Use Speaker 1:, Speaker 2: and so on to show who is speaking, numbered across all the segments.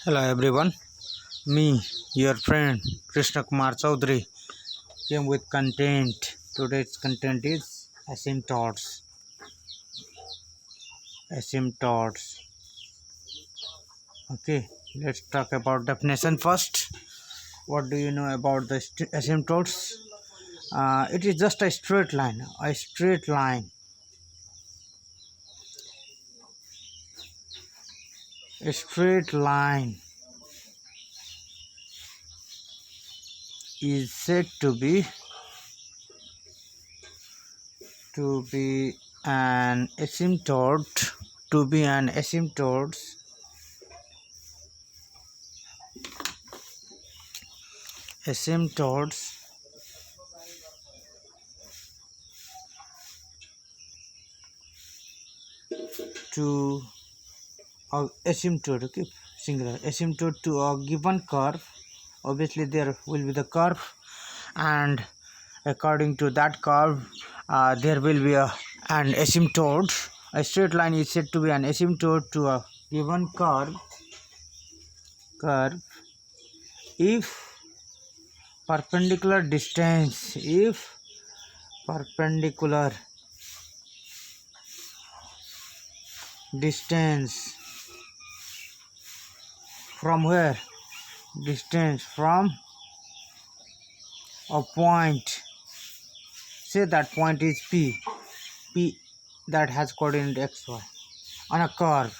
Speaker 1: Hello everyone, me, your friend Krishna Kumar Chaudhary came with content. Today's content is asymptotes. Asymptotes. Okay, let's talk about definition first. What do you know about the asymptotes? It is just a straight line. A straight line. A straight line is said to be an asymptote. To be an asymptote asymptotes to asymptote, okay, singular asymptote to a given curve. Obviously there will be the curve, and according to that curve there will be an asymptote. A straight line is said to be an asymptote to a given curve if perpendicular distance from where? Distance from a point. Say that point is P that has coordinate xy on a curve.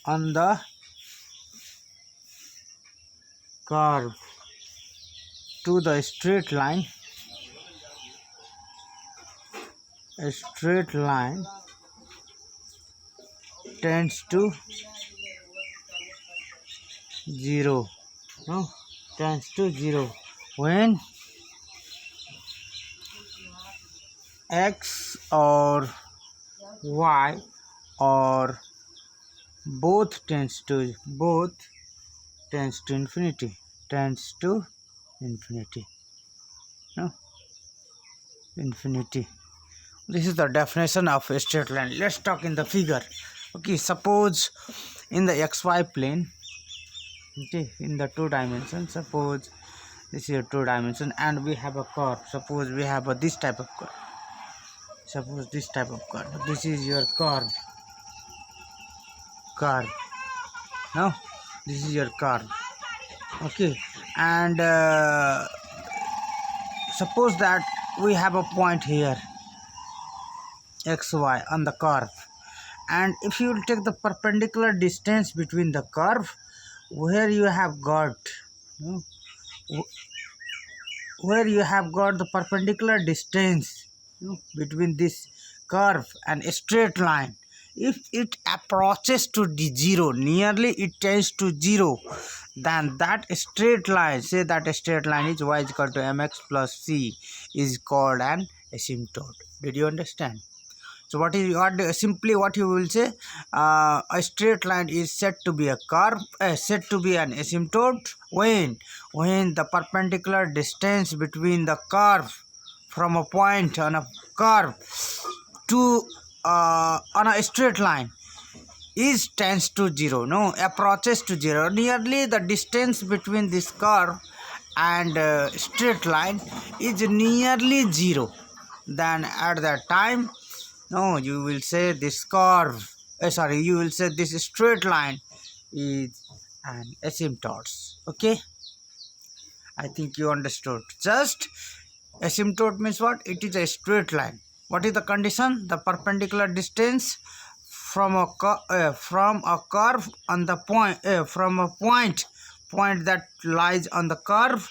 Speaker 1: On the curve to the straight line, a straight line tends to 0. No, tends to 0 when x or y or both tends to infinity. No, infinity. This is the definition of a straight line. Let's talk in the figure. Okay, suppose in the xy plane, okay, in the 2 dimensions, suppose this is a 2 dimension and we have a curve. Suppose we have this type of curve. This is your curve. Now this is your curve. Okay, and suppose that we have a point here xy on the curve, and if you will take the perpendicular distance between the curve where you have got the perpendicular distance between this curve and a straight line, if it approaches to the 0, nearly it tends to 0, then that straight line, say that a straight line is y is equal to mx plus c, is called an asymptote. Did you understand? So what you will say, a straight line is said to be a curve, said to be an asymptote when the perpendicular distance between the curve from a point on a curve to on a straight line is tends to 0, no, approaches to 0, nearly the distance between this curve and straight line is nearly 0, then at that time, no, you will say this curve, you will say this straight line is an asymptote. Okay, I think you understood. Just asymptote means what? It is a straight line. What is the condition? The perpendicular distance from a curve on the point, from a point that lies on the curve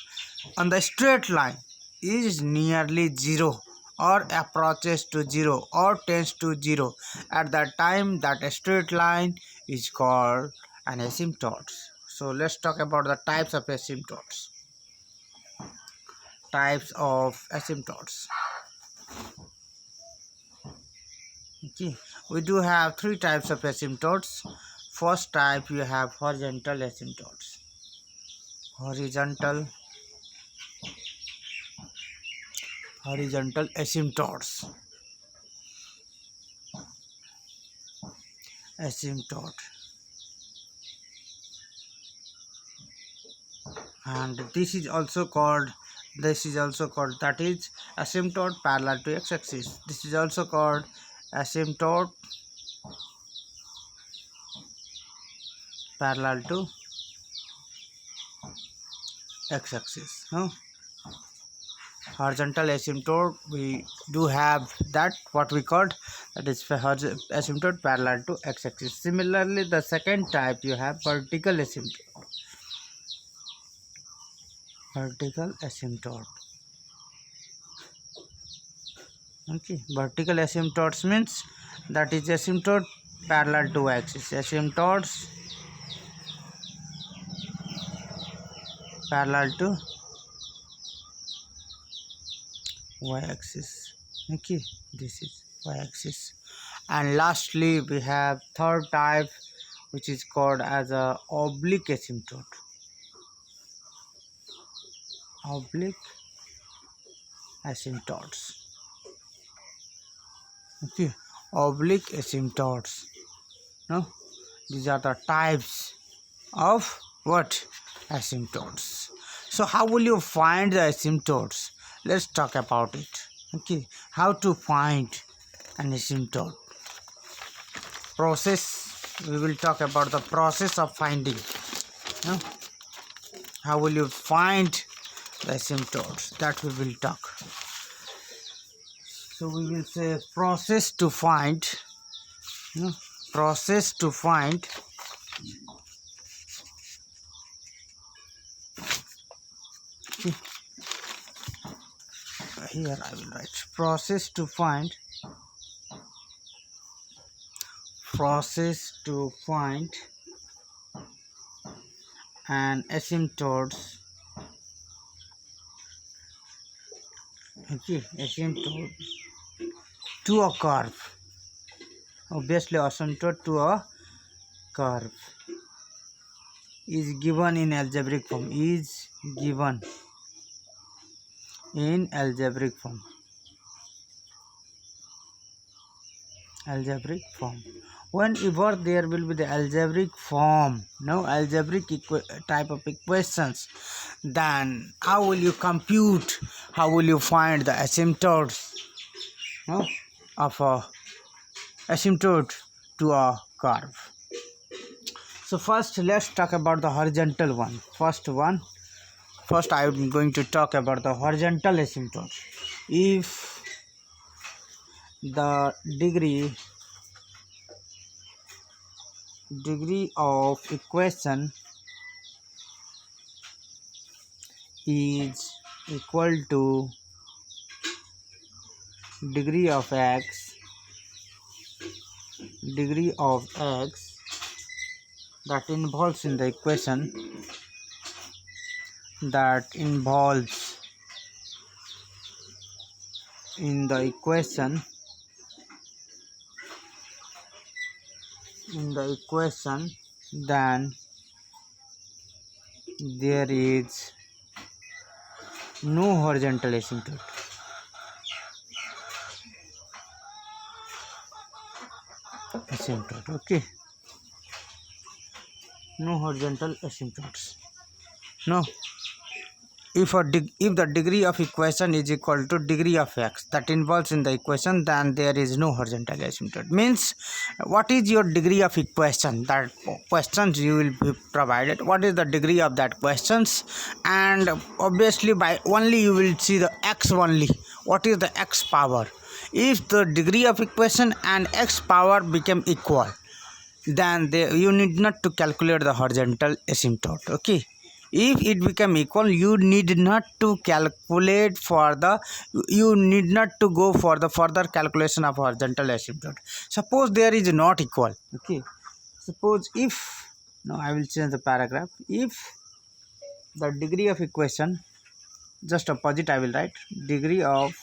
Speaker 1: on the straight line is nearly 0 or approaches to 0 or tends to 0. At that time, that straight line is called an asymptote. So let's talk about the types of asymptotes. Okay, we do have 3 types of asymptotes. First type, you have horizontal asymptotes. Horizontal asymptote. and this is also called that is asymptote parallel to x-axis. This is also called asymptote parallel to x-axis. Horizontal asymptote, we do have that what we called, that is asymptote parallel to x-axis. Similarly, the second type you have vertical asymptote. Vertical asymptote. Okay, vertical asymptotes means that is asymptote parallel to axis. Asymptotes parallel to y-axis. Okay, this is y-axis. And lastly, we have third type, which is called as a oblique asymptote. Oblique asymptotes. Okay, oblique asymptotes. No, these are the types of what? Asymptotes. So how will you find the asymptotes? Let's talk about it. Okay, how to find an asymptote. Process, we will talk about the process of finding. No? How will you find the asymptotes? That we will talk. So we will say process to find. No? Process to find here I will write process to find an asymptotes. Okay, asymptote to a curve. Obviously asymptote to a curve is given in algebraic form. Is given in algebraic form. Algebraic form. Whenever there will be the algebraic form, no algebraic type of equations, then how will you compute? How will you find the asymptotes, no, of a asymptote to a curve? So first, let's talk about the horizontal one. First, I am going to talk about the horizontal asymptote. If the degree of equation is equal to degree of x that involves in the equation then there is no horizontal asymptote. Okay, no horizontal asymptotes. No, if the degree of equation is equal to degree of x that involves in the equation, then there is no horizontal asymptote. Means, what is your degree of equation? That questions you will be provided. What is the degree of that questions? And obviously by only you will see the x only. What is the x power? If the degree of equation and x power become equal, then you need not to calculate the horizontal asymptote. Okay, if it become equal, you need not to calculate you need not to go for the further calculation of horizontal asymptote. Suppose there is not equal. Okay, suppose if, now I will change the paragraph. If the degree of equation, just opposite I will write, degree of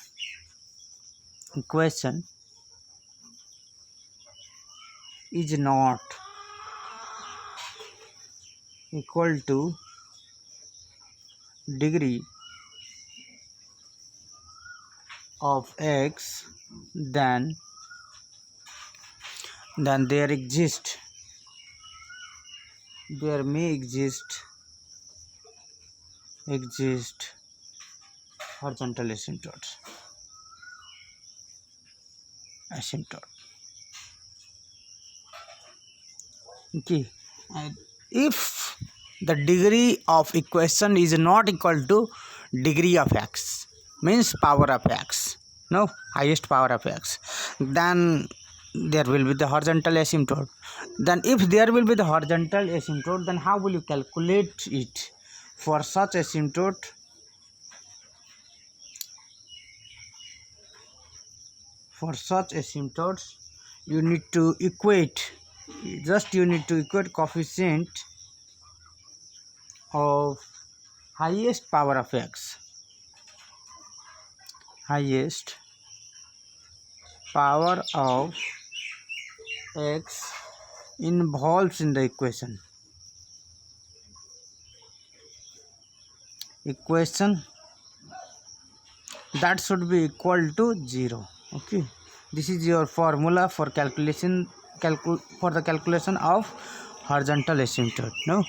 Speaker 1: equation is not equal to degree of x, then there may exist exist horizontal asymptote. Okay, and if the degree of equation is not equal to degree of x, means power of x, no, highest power of x, then there will be the horizontal asymptote. Then if there will be the horizontal asymptote, then how will you calculate it? For such asymptotes, you need to equate, you need to equate coefficient of highest power of x, highest power of x involves in the equation that should be equal to 0. Okay, this is your formula for for the calculation of horizontal asymptote. No,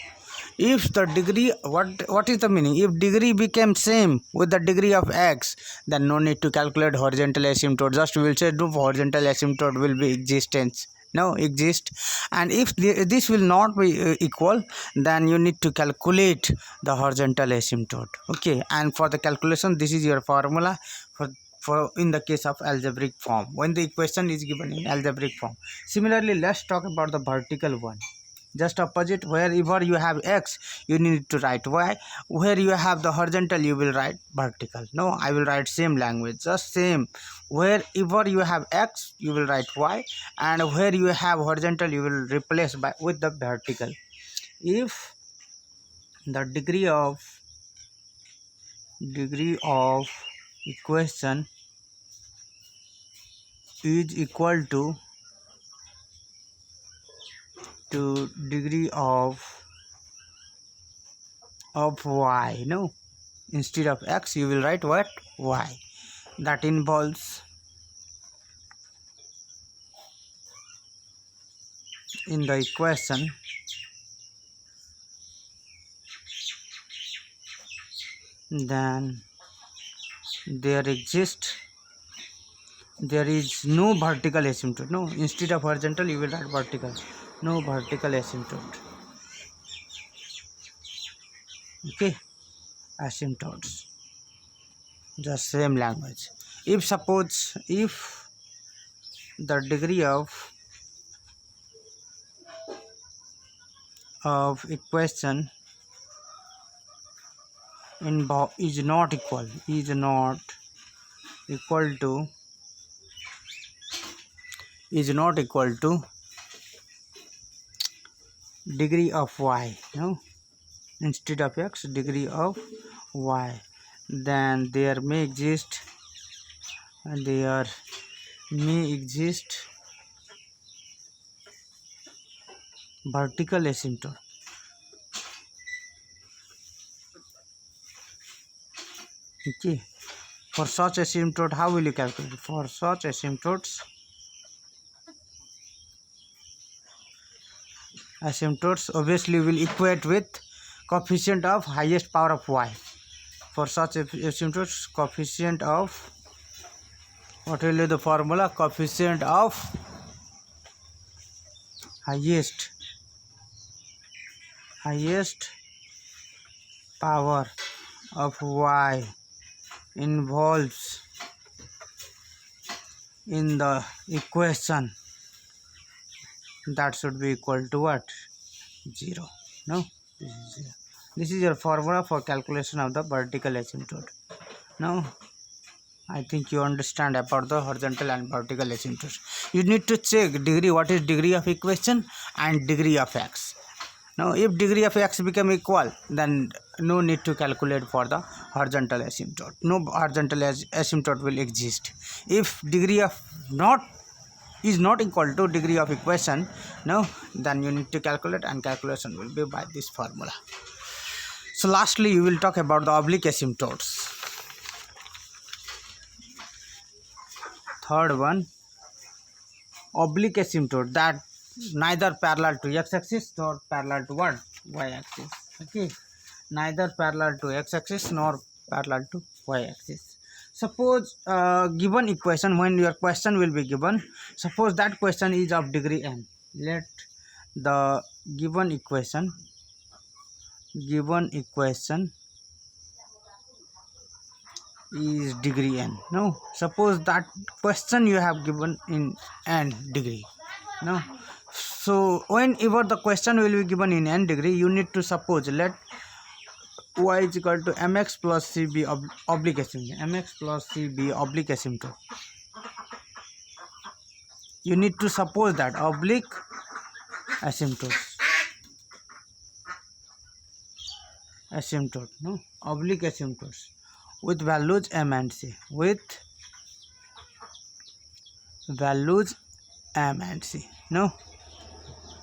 Speaker 1: if the degree, what is the meaning? If degree became same with the degree of x, then no need to calculate horizontal asymptote, just we will say no, horizontal asymptote will be existence, no, exist. And if this will not be equal, then you need to calculate the horizontal asymptote. Okay, and for the calculation, this is your formula for in the case of algebraic form, when the equation is given in algebraic form. Similarly, let's talk about the vertical one. Just opposite, wherever you have x, you need to write y. Where you have the horizontal, you will write vertical. No, I will write same language, just same. Wherever you have x, you will write y, and where you have horizontal, you will replace by with the vertical. If the degree of equation is equal to degree of y, no, instead of x you will write what? Y. That involves in the equation then there is no vertical asymptote. No, instead of horizontal you will write vertical. No vertical asymptote. Okay, asymptotes, just same language. If suppose if the degree of equation is not equal to degree of y, no, instead of x, degree of y, then there may exist vertical asymptote. Okay, for such asymptote, how will you calculate? For such asymptotes obviously will equate with coefficient of highest power of y. For such asymptotes, coefficient of, what will be the formula? Coefficient of highest power of y involves in the equation that should be equal to what? 0. No, this is your formula for calculation of the vertical asymptote. Now I think you understand about the horizontal and vertical asymptotes. You need to check degree, what is degree of equation and degree of x. Now if degree of x become equal, then no need to calculate for the horizontal asymptote. No horizontal asymptote will exist. If degree of is not equal to degree of equation, no, then you need to calculate, and calculation will be by this formula. So lastly, you will talk about the oblique asymptotes. Third one, oblique asymptote, that neither parallel to x-axis nor parallel to what? Y-axis. Okay, neither parallel to x-axis nor parallel to y-axis. Suppose given equation, when your question will be given, suppose that question is of degree n. Let the given equation is degree n. No, suppose that question you have given in n degree. No, so whenever the question will be given in n degree, you need to suppose let y is equal to mx plus cb oblique asymptote. Mx plus cb oblique asymptote. You need to suppose that oblique asymptote. No, oblique asymptotes with values m and c. With values m and c. No,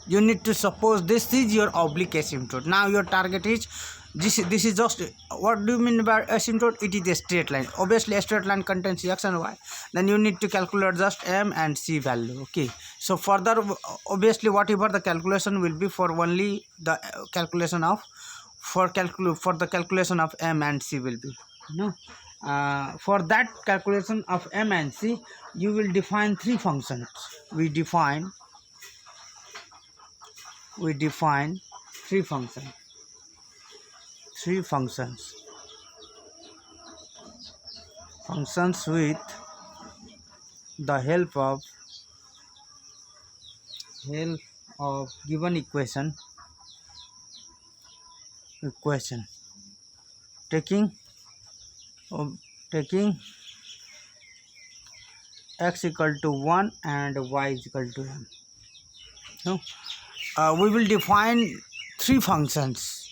Speaker 1: you need to suppose this is your oblique asymptote. Now your target is this is just, what do you mean by asymptote? It is a straight line. Obviously a straight line contains x and y. Then you need to calculate just m and c value. Okay, so further, obviously whatever the calculation will be for only the calculation of for the calculation of m and c will be, no, for that calculation of m and c you will define three functions. We define three functions with the help of given equation taking x equal to 1 and y is equal to m. No, we will define three functions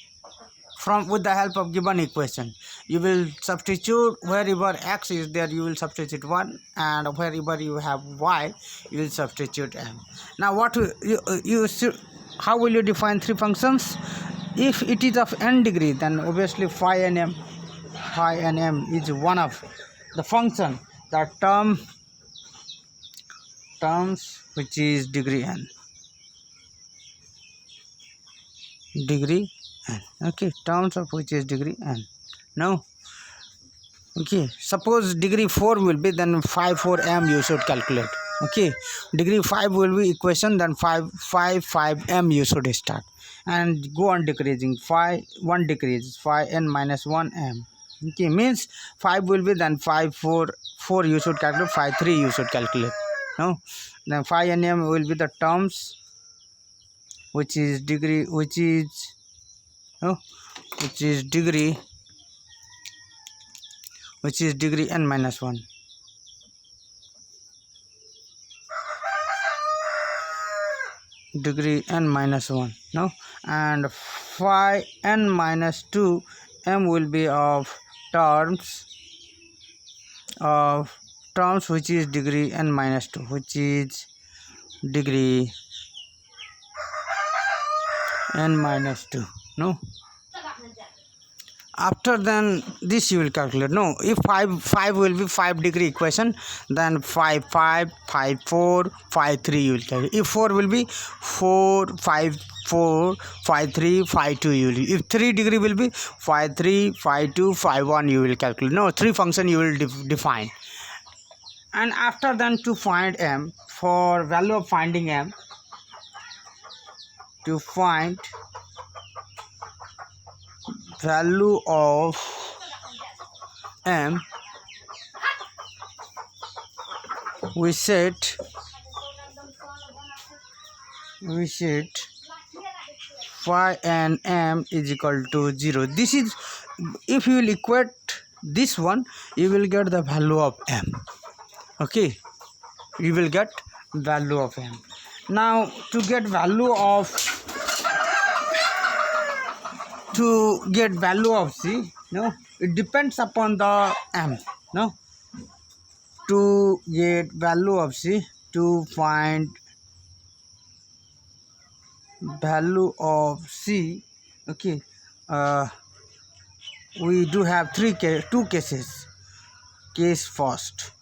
Speaker 1: with the help of given equation. You will substitute wherever x is there, you will substitute 1, and wherever you have y, you will substitute m. Now what how will you define three functions? If it is of n degree, then obviously phi and m is one of the function, the terms which is degree n. Okay, terms of which is degree n. Now, okay, suppose degree 4 will be, then phi 4m you should calculate. Okay, degree 5 will be equation, then 5m you should start and go on decreasing. Phi 1 decrease, phi n minus 1m. Okay, means 5 will be, then phi 4 you should calculate, phi 3 you should calculate. No, then phi n m will be the terms which is degree n minus 1. Degree n minus 1. No, and phi n minus 2 m will be of terms which is degree n minus 2, which is degree n minus 2. No, after then this you will calculate. No, if 5 will be 5 degree equation, then phi 5, phi 4, phi 3 you will calculate. If 4 will be 4, phi 4, phi 3, phi 2 you will. If 3 degree will be phi 3, phi 2, phi 1 you will calculate. No, three function you will define. And after then to find m, for value of finding m, to find value of m, we set phi and m is equal to 0. This is, if you will equate this one, you will get the value of m. Okay, you will get value of m. Now to get value of c, no, it depends upon the m. No, to get value of c, to find value of c, okay, we do have two cases. Case first,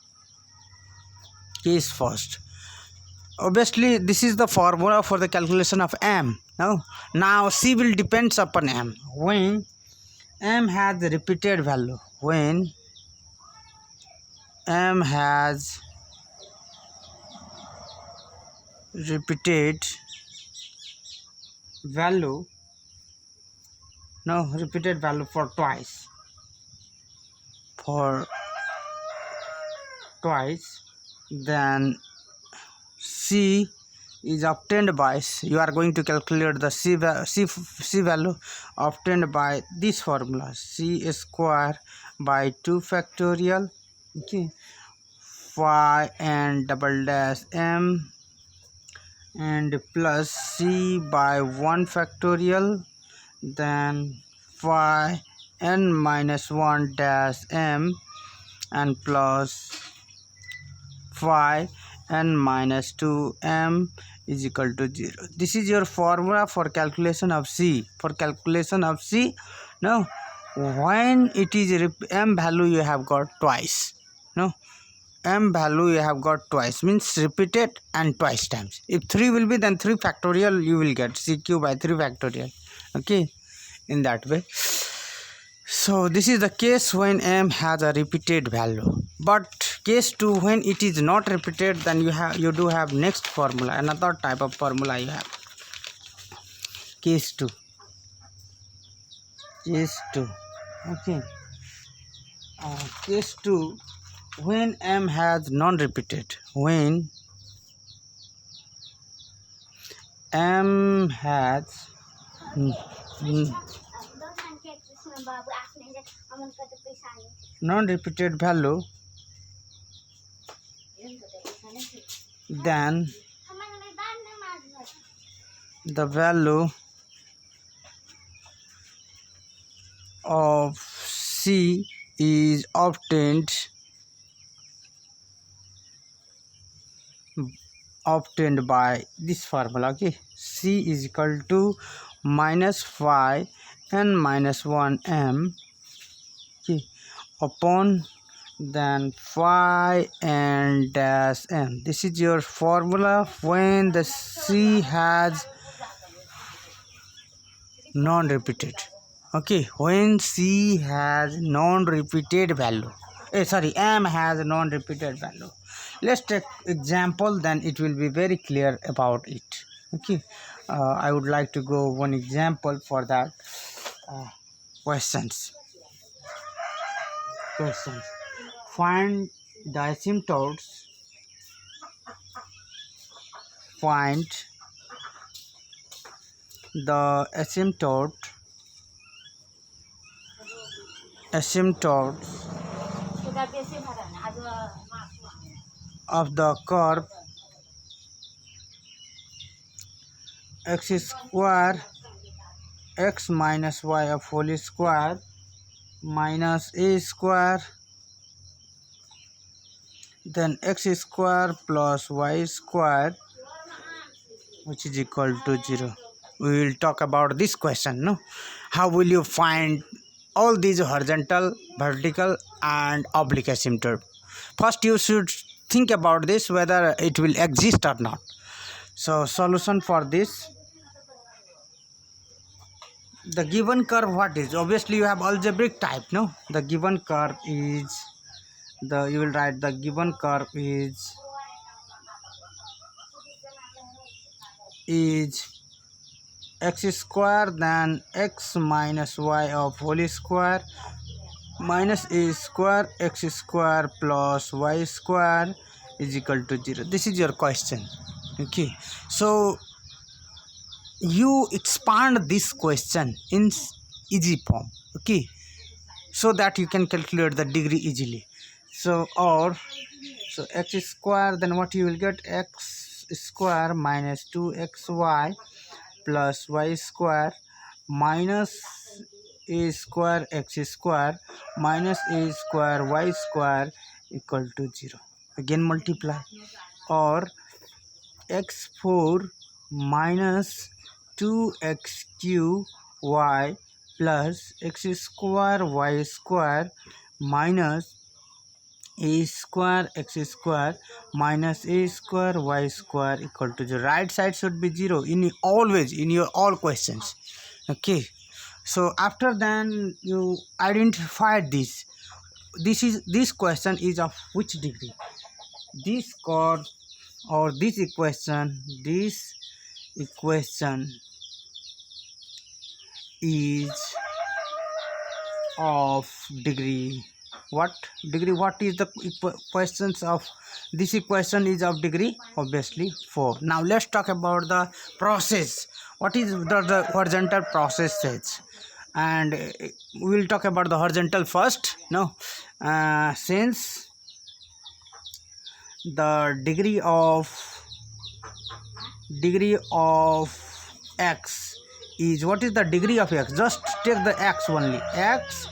Speaker 1: obviously this is the formula for the calculation of m. Now c will depends upon m. When m has repeated value. When m has repeated value, no, repeated value for twice, then c is obtained by, you are going to calculate the c value obtained by this formula, c square by 2 factorial, okay, phi n double dash m and plus c by 1 factorial, then phi n minus 1 dash m and plus phi n minus 2m is equal to 0. This is your formula for calculation of c. For calculation of c, no, when it is m value you have got twice, no, m value you have got twice means repeated and twice times. If 3 will be, then 3 factorial you will get cq by 3 factorial, okay, in that way. So this is the case when m has a repeated value. But case 2, when it is not repeated, then you do have next formula, another type of formula you have. Case 2, okay. Case 2, when m has non-repeated, when m has non-repeated value, then the value of c is obtained by this formula, okay. C is equal to minus phi n minus 1 m, okay, upon then phi n dash m. This is your formula when the c has non-repeated, okay, when c has non-repeated value, m has non-repeated value. Let's take example, then it will be very clear about it, okay. I would like to go one example for that. Questions. Find the asymptotes. Find the asymptotes of the curve x square x minus y of whole square minus a square, then x square plus y square, which is equal to 0. We will talk about this question, no? How will you find all these horizontal, vertical and oblique asymptote? First you should think about this, whether it will exist or not. So solution for this, the given curve, what is? Obviously you have algebraic type, no? The given curve is, you will write the given curve is x square then x minus y of whole square minus a square x square plus y square is equal to 0. This is your question, okay. So you expand this question in easy form, okay, so that you can calculate the degree easily. So x square, then what you will get, x square minus 2xy plus y square minus a square x square minus a square y square equal to 0. Again multiply, or x4 minus 2xy plus x square y square minus a square x square minus a square y square equal to 0. Right side should be 0 in always in your all questions, okay. So after then you identify this question is of which degree. This curve or this equation is of degree what degree. What is the questions of this equation is of degree? Obviously 4. Now let's talk about the process. What is the horizontal process says, and we will talk about the horizontal first. No, since the degree of x is, what is the degree of x? Just take the x only, x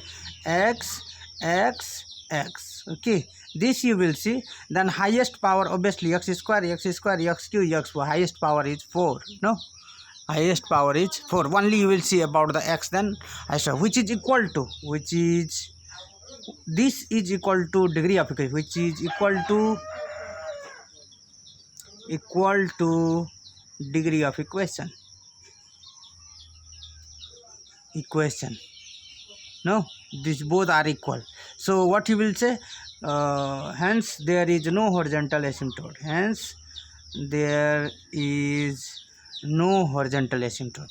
Speaker 1: x x x. Okay, this you will see. Then highest power, obviously x square x cube x, highest power is 4. No, highest power is 4 only. You will see about the x. Then which is equal to, which is this is equal to degree of equation, which is equal to degree of equation. No, these both are equal. So what you will say, hence there is no horizontal asymptote, hence there is no horizontal asymptote.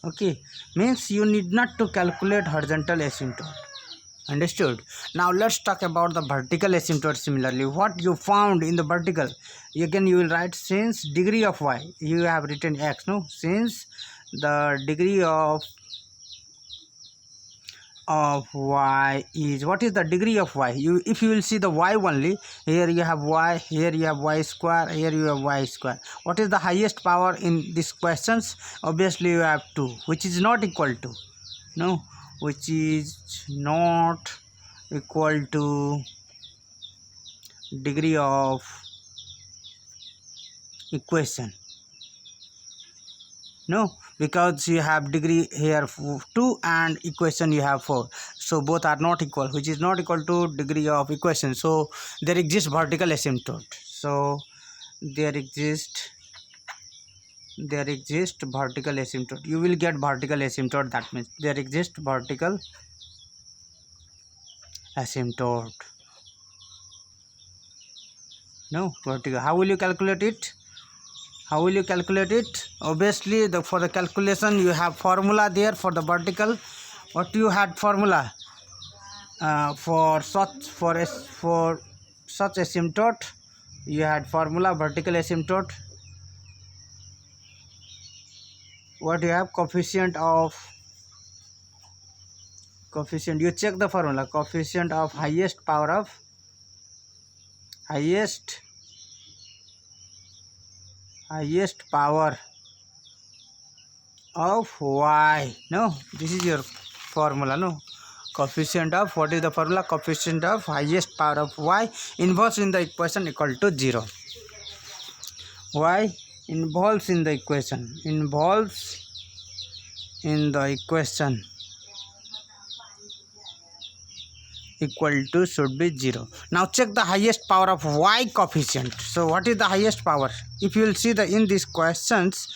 Speaker 1: Okay, means you need not to calculate horizontal asymptote. Understood? Now let's talk about the vertical asymptote. Similarly, what you found in the vertical, again you will write since degree of y, you have written x. No, since the degree of y is, what is the degree of y? If you will see the y only, here you have y, here you have y square, here you have y square. What is the highest power in these questions? Obviously you have 2, which is not equal to, no, which is not equal to degree of equation. No, because you have degree here 2 and equation you have 4, so both are not equal, which is not equal to degree of equation. So there exists vertical asymptote. So there exists vertical asymptote. You will get vertical asymptote. That means there exists vertical asymptote. No, vertical. How will you calculate it? Obviously for the calculation you have formula there for the vertical. What you had formula for such asymptote? You had formula vertical asymptote. What you have? Coefficient. You check the formula, coefficient of highest power of highest power of y. No, this is your formula. No, coefficient of, what is the formula? Coefficient of highest power of y involves in the equation equal to 0. Y involves in the equation equal to should be 0. Now check the highest power of y coefficient. So what is the highest power? If you will see in these questions,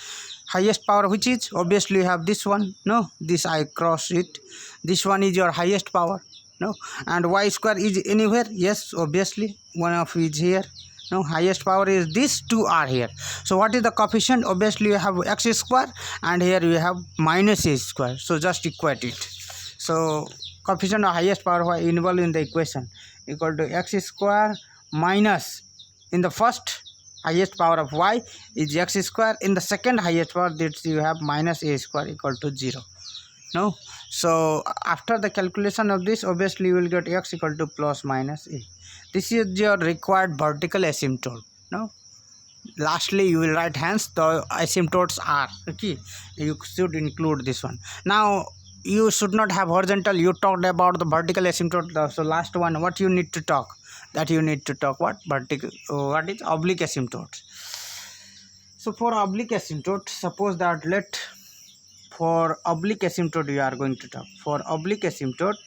Speaker 1: highest power, which is, obviously you have this one. No, this I cross it. This one is your highest power. No, and y square is anywhere? Yes, obviously one of is here. No, highest power is, these two are here. So what is the coefficient? Obviously you have x square and here you have minus a square. So just equate it. So coefficient of highest power y involved in the equation equal to x square minus, in the first highest power of y is x square, in the second highest power that you have minus a square equal to 0. No, so after the calculation of this, obviously you will get x equal to plus minus a. This is your required vertical asymptote. No, lastly you will write hence the asymptotes are. Okay, you should include this one. Now you should not have horizontal. You talked about the vertical asymptote. So last one, what you need to talk? That you need to talk what? Vertical, what is oblique asymptote. So for oblique asymptote, suppose that for oblique asymptote you are going to talk. For oblique asymptotes,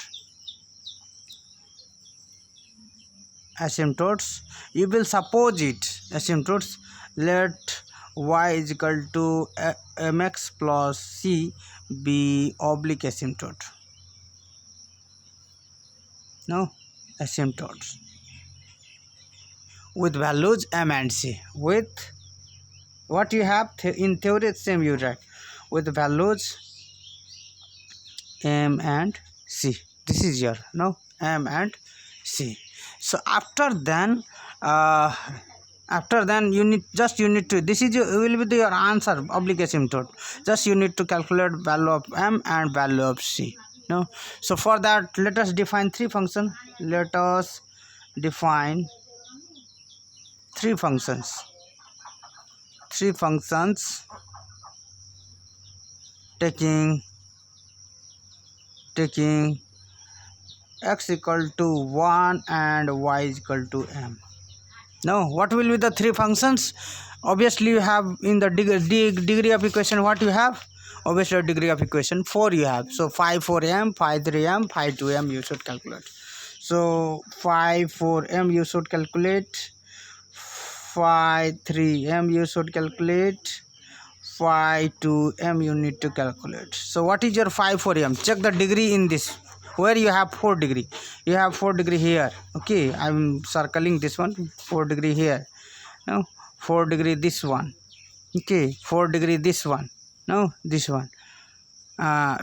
Speaker 1: you will suppose it asymptotes. Let y is equal to mx plus c be oblique asymptote. No, asymptotes with values m and c. With what you have in theory, same you write with values m and c. This is your no m and c. So after then you need to, this is will be your answer, oblique asymptote. Just you need to calculate value of m and value of c. No, so for that let us define three functions. Let us define three functions taking x equal to 1 and y is equal to m. Now what will be the three functions? Obviously you have in the degree of equation, what you have? Obviously degree of equation 4 you have. So phi 4m, phi 3m, phi 2m you should calculate. So phi 4m you should calculate, phi 3m you should calculate, phi 2m you need to calculate. So what is your phi 4m? Check the degree in this. Where you have 4 degree, you have 4 degree here. Okay, I'm circling this one, 4 degree here. Now 4 degree this one. Okay, 4 degree this one. No, this one.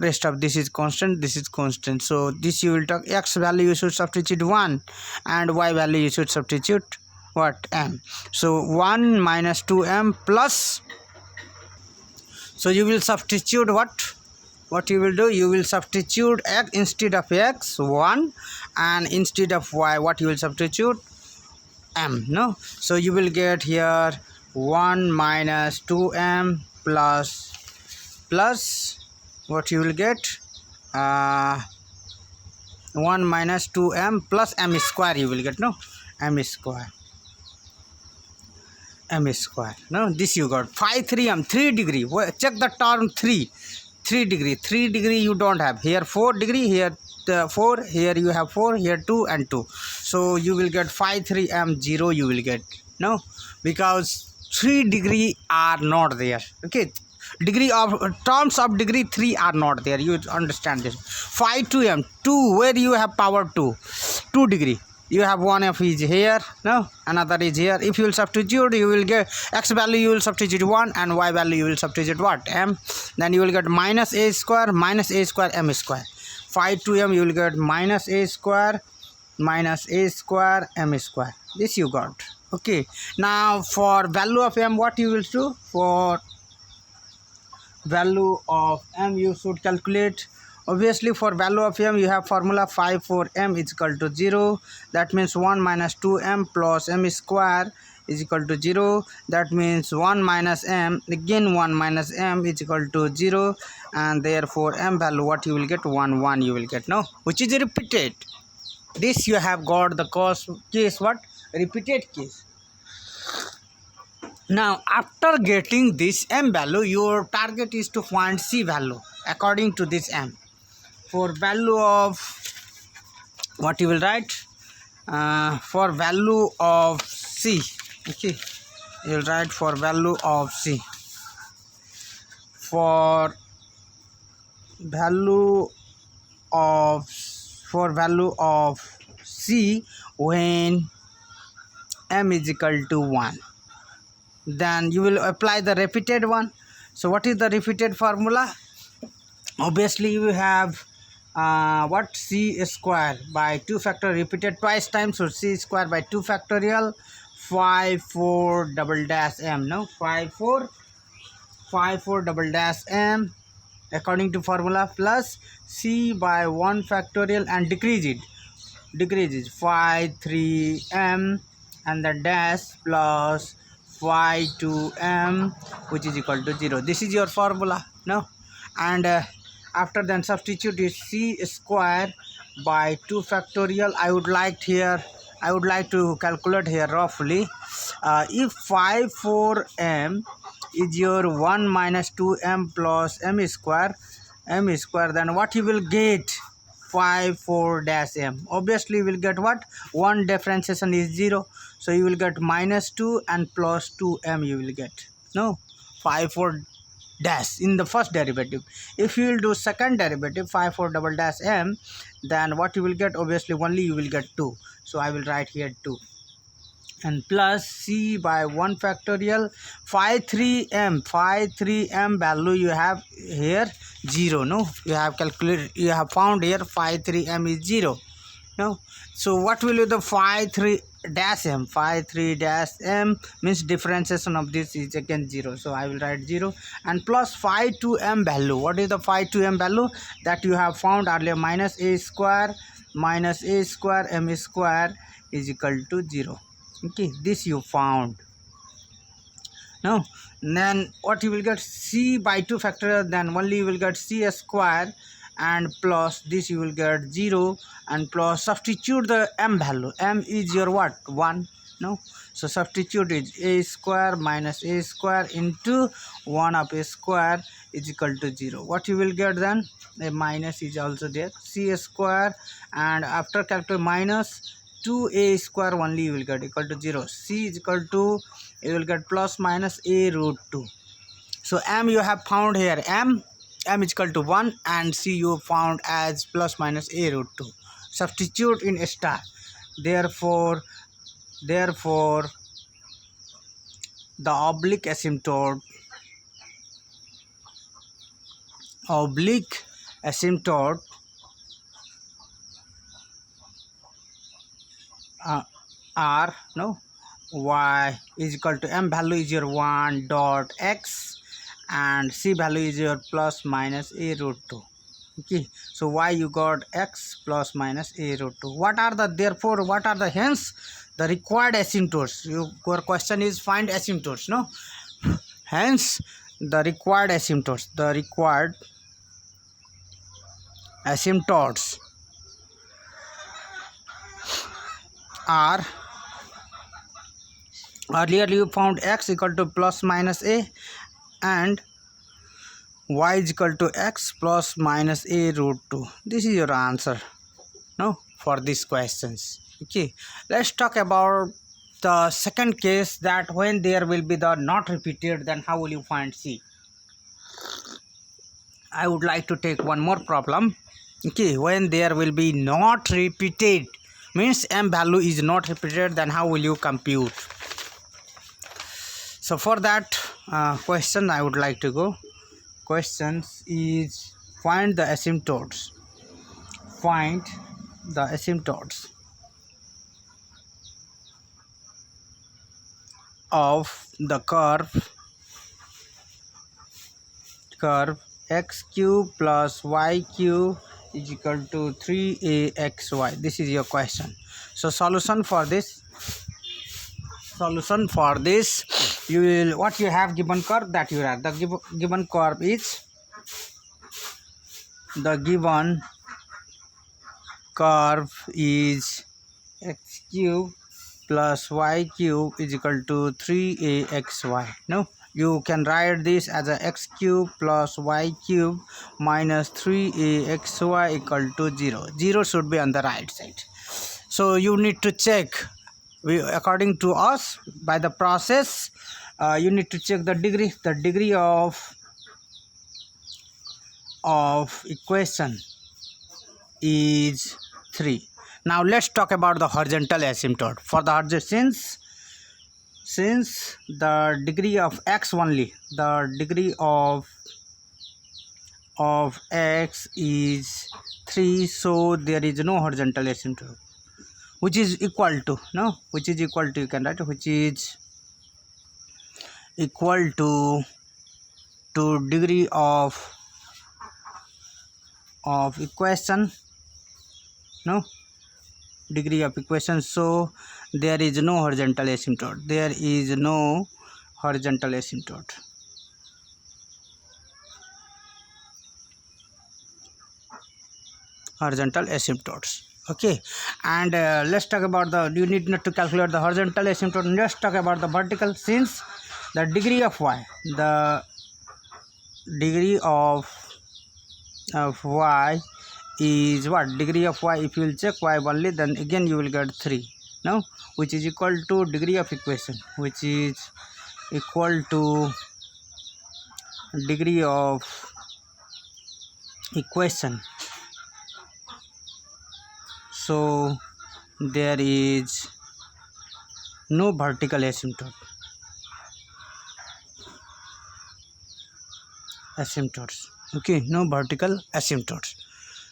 Speaker 1: Rest of this is constant, this is constant. So this you will talk x value you should substitute 1 and y value you should substitute what? M. So 1 minus 2m plus, so you will substitute what you will do, you will substitute x instead of x 1 and instead of y what you will substitute? M. No, so you will get here 1 minus 2m plus what you will get 1 minus 2m plus m square you will get. No, m square. No, this you got phi 3m 3 degree. Check the term 3 degree you don't have here. 4 degree here, 4 here you have 4 here 2 and 2. So you will get phi 3m 0 you will get. No, because 3 degree are not there. Okay, degree of terms of degree 3 are not there. You understand this. Phi 2m 2, where you have power 2 degree. You have one of is here, no, another is here. If you will substitute, you will get x value you will substitute 1 and y value you will substitute what? M. Then you will get minus a square m square. Phi 2m you will get minus a square m square. This you got. Okay, now for value of m what you will do? For value of m you should calculate. Obviously for value of m you have formula phi 4m is equal to 0. That means 1 minus 2m plus m square is equal to 0. That means 1 minus m, again 1 minus m is equal to 0, and therefore m value what you will get? 1 you will get. No, which is repeated. This you have got the case what? Repeated case. Now after getting this m value, your target is to find c value according to this m. For value of what you will write? For value of c. Okay, you will write for value of c. For value of c when m is equal to 1, then you will apply the repeated one. So what is the repeated formula? Obviously you have what? C square by 2 factorial repeated twice times, so c square by 2 factorial phi 4 double dash m. No, phi 4 double dash m according to formula plus c by 1 factorial and decreases phi 3m and the dash plus phi 2m which is equal to 0. This is your formula. No, and after then substitute is c square by 2 factorial. I would like to calculate here roughly. If phi 4m is your 1 minus 2m plus m square, then what you will get? Phi 4 dash m. Obviously you will get what? 1 differentiation is 0, so you will get minus 2 and plus 2m you will get. No, phi 4 dash in the first derivative. If you will do second derivative phi 4 double dash m, then what you will get, obviously only you will get 2. So I will write here 2, and plus c by 1 factorial phi 3m value you have here 0. No, you have calculated, you have found here phi 3m is 0. No, so what will be the phi 3 dash m? Phi 3 dash m means differentiation of this is again 0, so I will write 0, and plus phi 2m value. What is the phi 2m value that you have found earlier? Minus a square m square is equal to 0. Okay, this you found. Now then what you will get, c by 2 factorial, then only you will get c square, and plus this you will get 0, and plus substitute the m value. M is your what? 1. No, so substitute is a square minus a square into 1 of a square is equal to 0. What you will get then? A minus is also there, c square, and after calculate minus 2a square only you will get equal to 0. C is equal to, you will get plus minus a root 2. So m you have found here, m is equal to 1, and c you found as plus minus a root 2. Substitute in star. Therefore the oblique asymptote r, no, y is equal to m value is your 1 dot x, and c value is your plus minus a root 2. Okay, so y you got x plus minus a root 2. What are the, therefore what are the, hence the required asymptotes? Your question is find asymptotes, no? Hence the required asymptotes, are, earlier you found x equal to plus minus a, and y is equal to x plus minus a root 2. This is your answer, no, for these questions. Okay, let's talk about the second case, that when there will be the not repeated, then how will you find c? I would like to take one more problem. Okay, when there will be not repeated, means m value is not repeated, then how will you compute? So for that question I would like to go. Questions is find the asymptotes. Of the curve x cube plus y cube is equal to 3axy. This is your question. So solution for this, you will, what you have given curve, that you have, the given curve is, x cube plus y cube is equal to 3axy. No, you can write this as a x cube plus y cube minus 3axy equal to 0. 0 should be on the right side. So you need to check, according to us, by the process, you need to check the degree of equation is 3. Now let's talk about the horizontal asymptote. For the since the degree of x only, the degree of x is 3, so there is no horizontal asymptote, which is equal to, no, which is equal to, you can write, which is equal to degree of equation, no, degree of equation. So there is no horizontal asymptote. Horizontal asymptotes. Okay, and let's talk about the, you need not to calculate the horizontal asymptote. Let's talk about the vertical. Since the degree of y, is what? Degree of y, if you will check y only, then again you will get 3, no, which is equal to degree of equation, which is equal to degree of equation. So there is no vertical asymptotes. Okay, no vertical asymptotes.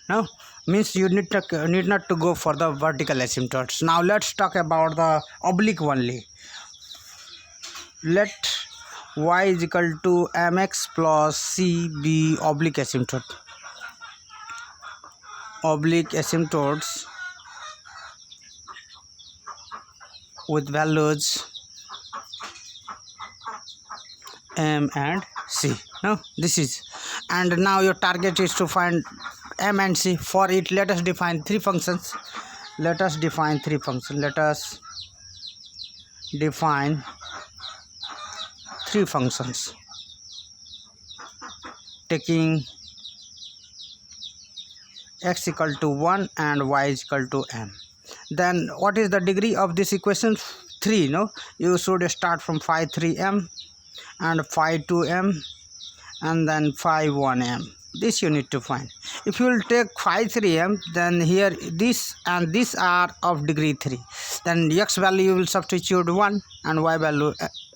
Speaker 1: Now means you need not to go for the vertical asymptotes. Now let's talk about the oblique only. Let y is equal to mx plus c be oblique asymptote. Oblique asymptotes with values m and c. Now this is, and now your target is to find m and c. For it, let us define three functions. Let us define three functions. Let us define three functions taking x equal to 1 and y is equal to m. Then what is the degree of this equation? 3. No, you should start from phi 3m and phi 2m and then phi 1m. This you need to find. If you will take phi 3m, then here this and this are of degree 3. Then x value you will substitute 1 and y value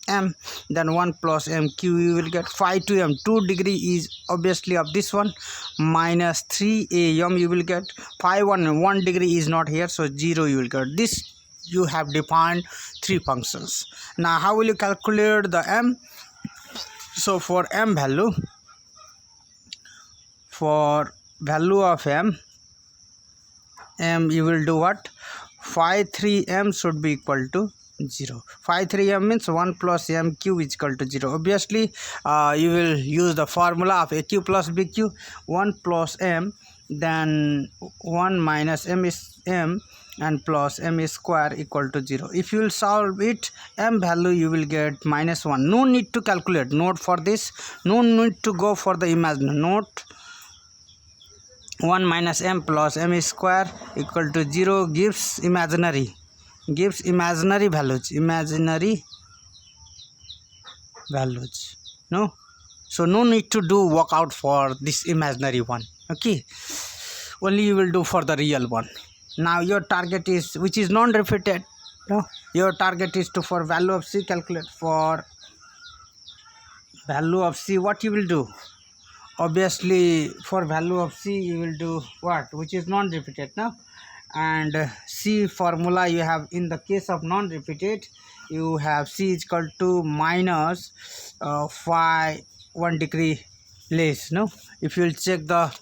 Speaker 1: m, then 1 plus mq you will get phi 2m. 2 degree is obviously of this one, minus 3am you will get. Phi 1 degree is not here, so 0 you will get. This you have defined three functions. Now how will you calculate the m? So for m value, for value of m you will do what? Phi 3m should be equal to 0. Phi 3m means 1 plus mq is equal to 0. Obviously you will use the formula of aq plus bq. 1 plus m, then 1 minus m is m, and plus m square equal to 0. If you will solve it, m value you will get minus 1. No need to calculate. Note for this, no need to go for the imaginary. Note 1 minus m plus m square equal to 0 gives imaginary values. No, so no need to do work out for this imaginary one. Okay, only you will do for the real one. Now your target is, which is non-repeated. No, your target is to, for value of c, calculate. For value of c, what you will do? Obviously for value of c you will do what? Which is non-repeated now, and c formula you have in the case of non-repeated, you have c is equal to minus phi 1 degree less. No, if you will check the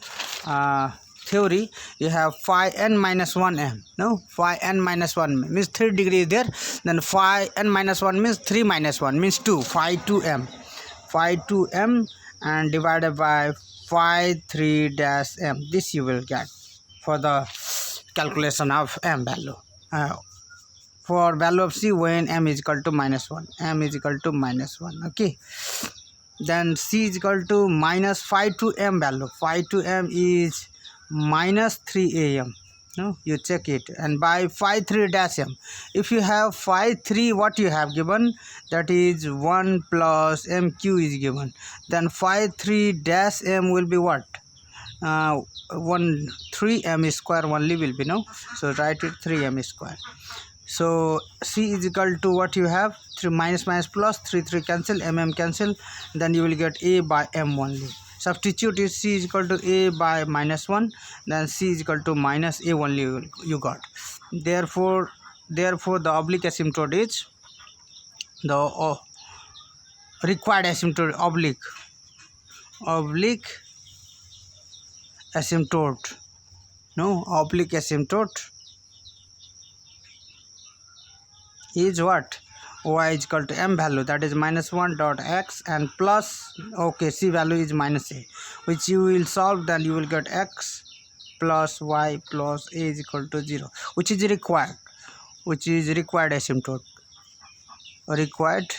Speaker 1: theory, you have phi n minus 1 m. No, phi n minus 1 means 3 degree is there, then phi n minus 1 means 3 minus 1 means 2, phi 2m and divided by phi 3 dash m. This you will get for the calculation of m value. For value of c, when m is equal to minus 1, okay, then c is equal to minus phi 2m value. Phi 2m is minus 3am. No, you check it, and by phi 3 dash m, if you have phi 3, what you have given, that is 1 plus mq is given, then phi 3 dash m will be what? 3m square only will be. No, so write it 3m square. So c is equal to what you have? 3 minus plus, 3 cancel, cancel, then you will get a by m only. Substitute is c is equal to a by minus 1, then c is equal to minus a only you got. Therefore the oblique asymptote is the required asymptote. Oblique asymptote. No, oblique asymptote is what? Y is equal to m value, that is minus 1 dot x, and plus, okay, c value is minus a, which you will solve, then you will get x plus y plus a is equal to 0, which is required asymptote. Required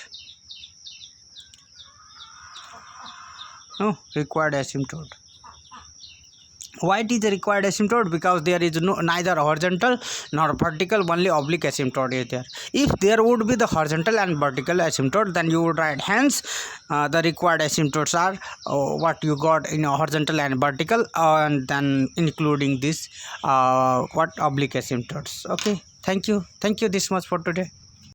Speaker 1: asymptote. Why it is a required asymptote? Because there is no neither horizontal nor vertical, only oblique asymptote is there. If there would be the horizontal and vertical asymptote, then you would write hence the required asymptotes are what you got in horizontal and vertical, and then including this what oblique asymptotes. Okay, thank you this much for today.